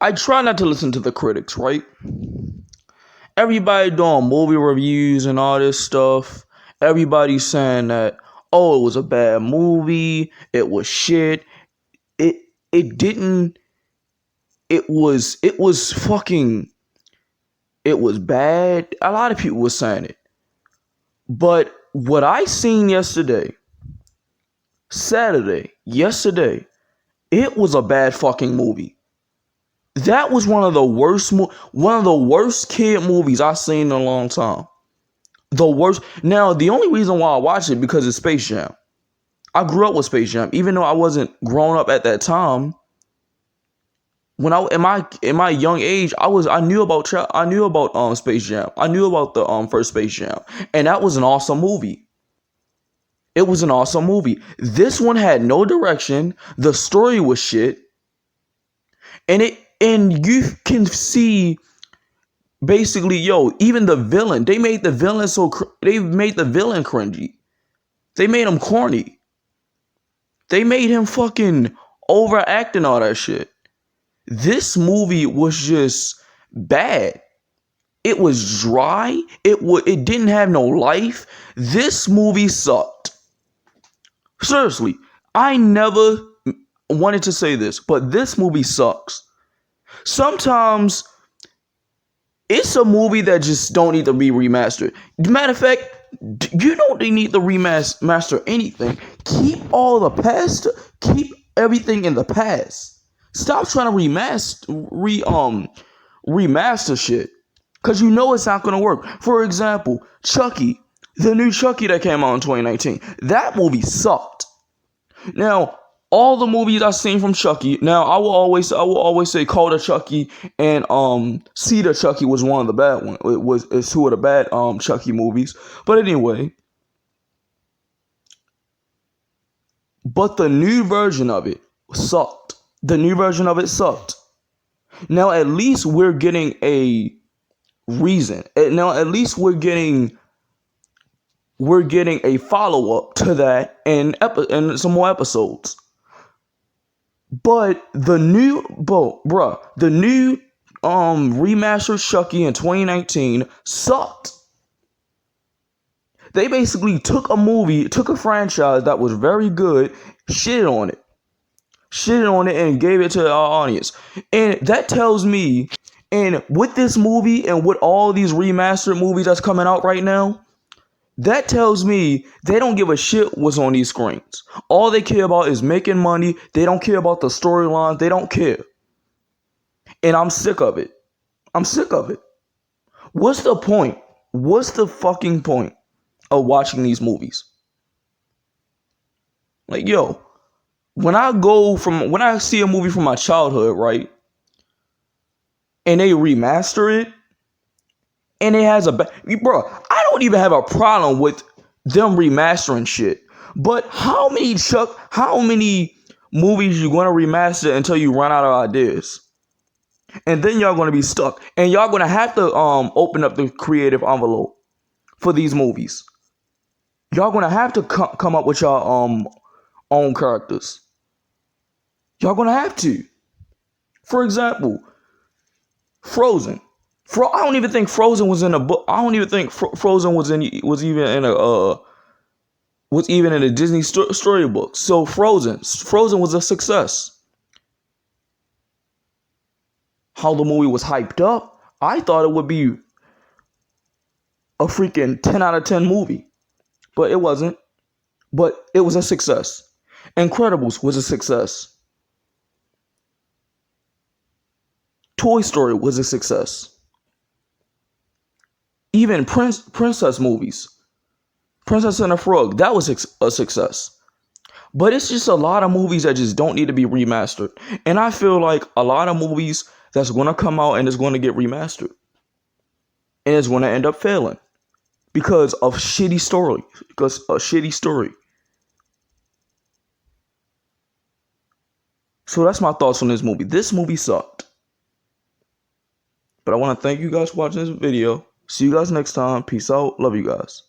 I try not to listen to the critics, right? Everybody doing movie reviews and all this stuff. Everybody's saying that, oh, it was a bad movie, it was shit. It it didn't it was fucking it was bad. A lot of people were saying it. But what I seen yesterday, it was a bad fucking movie. That was one of the worst kid movies I've seen in a long time. The worst. Now, the only reason why I watched it because it's Space Jam. I grew up with Space Jam, even though I wasn't grown up at that time. When I in my young age, I knew about Space Jam. I knew about the first Space Jam, and that was an awesome movie. It was an awesome movie. This one had no direction. The story was shit, and you can see basically, even the villain. They made the villain cringy. They made him corny. They made him fucking overact and all that shit. This movie was just bad. It was dry. It didn't have no life. This movie sucked. Seriously, I never wanted to say this, but this movie sucks. Sometimes it's a movie that just don't need to be remastered. Matter of fact, you don't need to remaster anything. Keep all the past. Keep everything in the past. Stop trying to remaster shit, cause you know it's not gonna work. For example, Chucky, the new Chucky that came out in 2019. That movie sucked. Now, all the movies I've seen from Chucky. Now, I will always say Call of Chucky and Seed of Chucky was one of the bad ones. It's two of the bad Chucky movies. But anyway, but the new version of it sucked. Now, at least we're getting a reason. Now, at least we're getting a follow up to that and some more episodes. But the new remastered Chucky in 2019 sucked. They basically took a franchise that was very good, shitted on it and gave it to our audience. And that tells me, and with this movie and with all these remastered movies that's coming out right now, that tells me they don't give a shit what's on these screens. All they care about is making money. They don't care about the storylines. They don't care. And I'm sick of it. What's the point? What's the fucking point of watching these movies? Like, when I see a movie from my childhood, right, and they remaster it, and it has I don't even have a problem with them remastering shit. But how many movies you gonna remaster until you run out of ideas? And then y'all gonna be stuck. And y'all gonna have to open up the creative envelope for these movies. Y'all gonna have to come up with your own characters. Y'all gonna have to. For example, Frozen. I don't even think Frozen was in a book. I don't even think Frozen was even in a Disney storybook. So Frozen was a success. How the movie was hyped up, I thought it would be a freaking 10 out of 10 movie, but it wasn't. But it was a success. Incredibles was a success. Toy Story was a success. Even princess movies, Princess and the Frog, that was a success. But it's just a lot of movies that just don't need to be remastered. And I feel like a lot of movies that's going to come out and it's going to get remastered. And it's going to end up failing because of shitty story. So that's my thoughts on this movie. This movie sucked. But I want to thank you guys for watching this video. See you guys next time. Peace out. Love you guys.